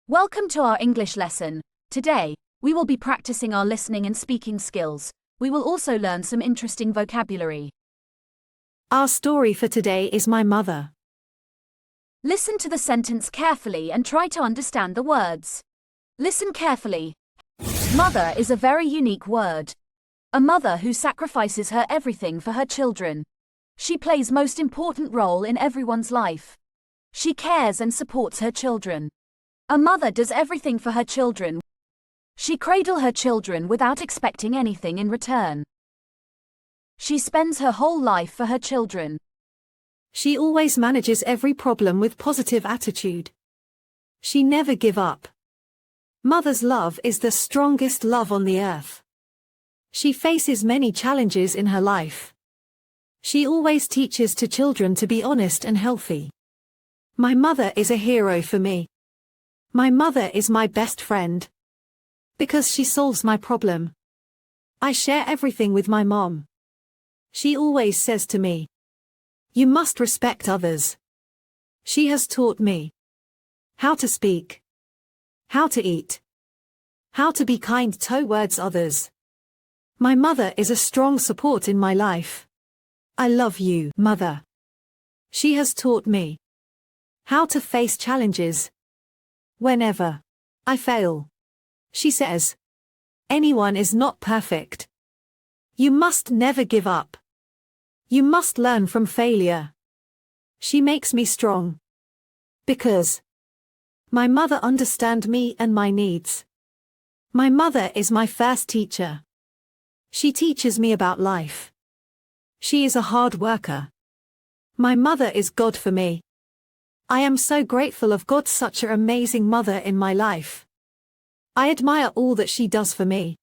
Welcome to our English lesson. Today, we will be practicing our listening and speaking skills. We will also learn some interesting vocabulary. Our story for today is my mother. Listen to the sentence carefully and try to understand the words. Listen carefully. Mother is a very unique word. A mother who sacrifices her everything for her children. She plays most important role in everyone's life. She cares and supports her children. A mother does everything for her children. She cradles her children without expecting anything in return. She spends her whole life for her children. She always manages every problem with positive attitude. She never give up. Mother's love is the strongest love on the earth. She faces many challenges in her life. She always teaches to children to be honest and healthy. My mother is a hero for me. My mother is my best friend. Because she solves my problem. I share everything with my mom. She always says to me, "You must respect others." She has taught me how to speak, how to eat, how to be kind towards others. My mother is a strong support in my life. I love you, Mother. She has taught me how to face challenges. Whenever I fail, she says, "Anyone is not perfect. You must never give up. You must learn from failure." She makes me strong. Because my mother understands me and my needs. My mother is my first teacher. She teaches me about life. She is a hard worker. My mother is God for me. I am so grateful of God, such an amazing mother in my life. I admire all that she does for me.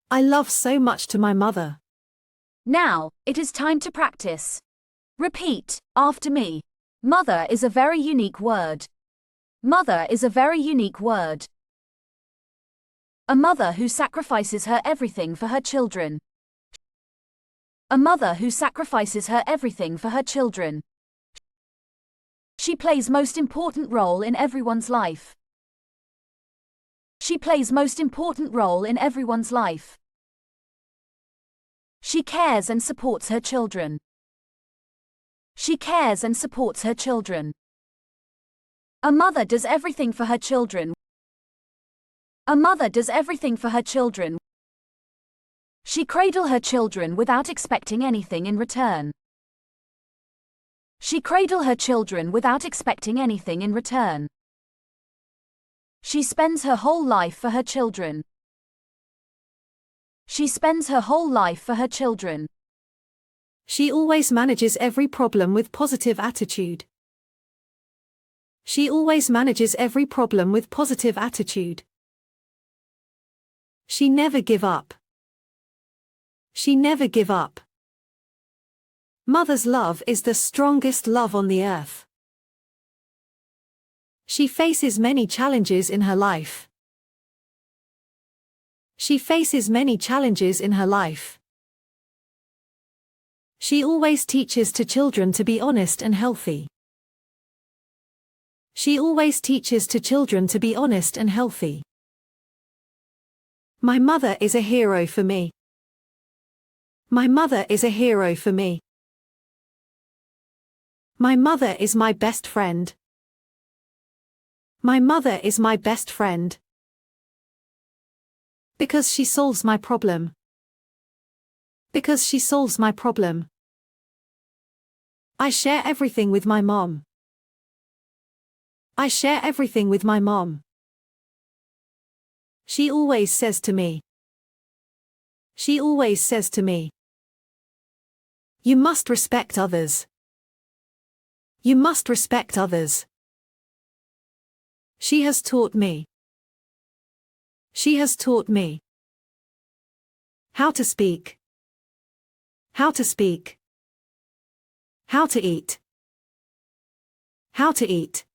I love so much to my mother. Now, it is time to practice. Repeat after me. Mother is a very unique word. Mother is a very unique word. A mother who sacrifices her everything for her children. A mother who sacrifices her everything for her children. She plays most important role in everyone's life. She plays most important role in everyone's life. She cares and supports her children. She cares and supports her children. A mother does everything for her children. A mother does everything for her children. She cradles her children without expecting anything in return. She cradles her children without expecting anything in return. She spends her whole life for her children. She spends her whole life for her children. She always manages every problem with positive attitude. She always manages every problem with positive attitude. She never give up. She never give up. Mother's love is the strongest love on the earth. She faces many challenges in her life. She faces many challenges in her life. She always teaches to children to be honest and healthy. She always teaches to children to be honest and healthy. My mother is a hero for me. My mother is a hero for me. My mother is my best friend. My mother is my best friend. Because she solves my problem. Because she solves my problem. I share everything with my mom. I share everything with my mom. She always says to me. She always says to me, "You must respect others. You must respect others." She has taught me. She has taught me how to speak. How to speak. How to eat. How to eat.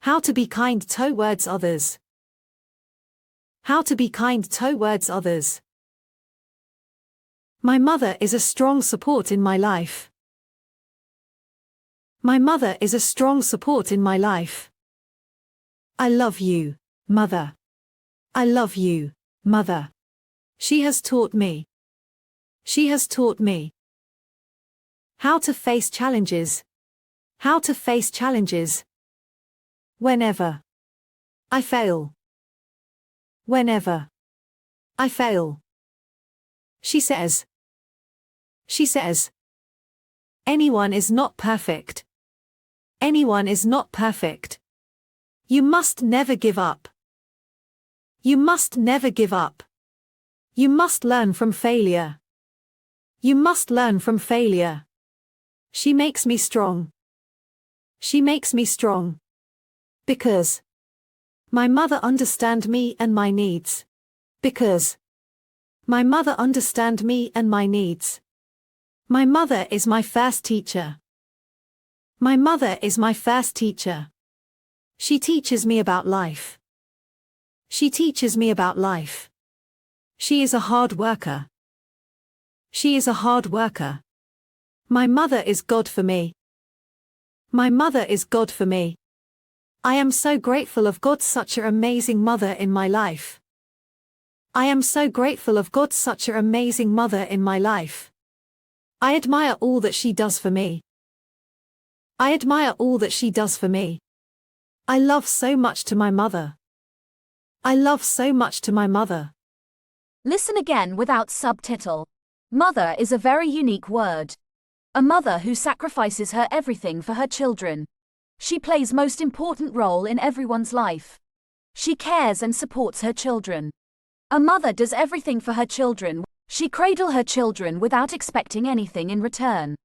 How to be kind towards others. How to be kind towards others. My mother is a strong support in my life. My mother is a strong support in my life. I love you, Mother. I love you, Mother. She has taught me. She has taught me how to face challenges. How to face challenges. Whenever I fail. Whenever I fail. She says. She says. Anyone is not perfect. Anyone is not perfect. You must never give up. You must never give up. You must learn from failure. You must learn from failure. She makes me strong. She makes me strong. Because my mother understands me and my needs. Because my mother understands me and my needs. My mother is my first teacher. My mother is my first teacher. She teaches me about life. She teaches me about life. She is a hard worker. She is a hard worker. My mother is God for me. My mother is God for me. I am so grateful of God, such an amazing mother in my life. I am so grateful of God, such an amazing mother in my life. I admire all that she does for me. I admire all that she does for me. I love so much to my mother. I love so much to my mother. Listen again without subtitle. Mother is a very unique word. A mother who sacrifices her everything for her children. She plays most important role in everyone's life. She cares and supports her children. A mother does everything for her children. She cradles her children without expecting anything in return.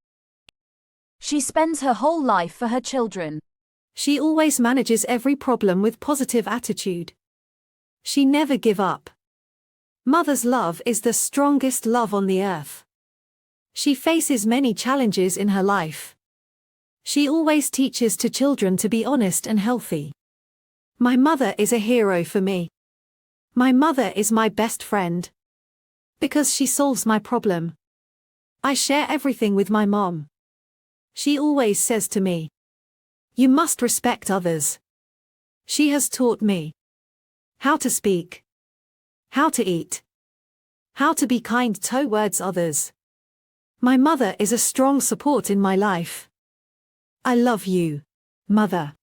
She spends her whole life for her children. She always manages every problem with positive attitude. She never give up. Mother's love is the strongest love on the earth. She faces many challenges in her life. She always teaches to children to be honest and healthy. My mother is a hero for me. My mother is my best friend. Because she solves my problem. I share everything with my mom. She always says to me, "You must respect others." She has taught me how to speak, how to eat, how to be kind towards others. My mother is a strong support in my life. I love you, Mother.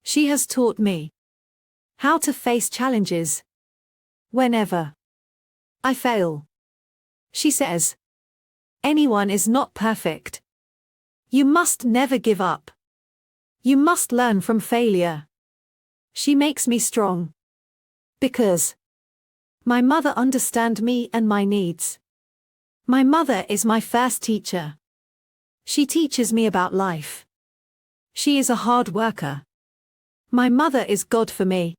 She has taught me how to face challenges. Whenever I fail. She says, anyone is not perfect. You must never give up. You must learn from failure. She makes me strong. Because my mother understands me and my needs. My mother is my first teacher. She teaches me about life. She is a hard worker. My mother is God for me.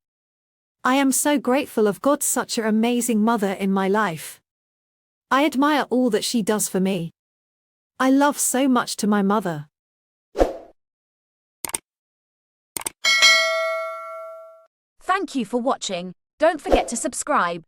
I am so grateful of God, such an amazing mother in my life. I admire all that she does for me. I love so much to my mother. Thank you for watching. Don't forget to subscribe.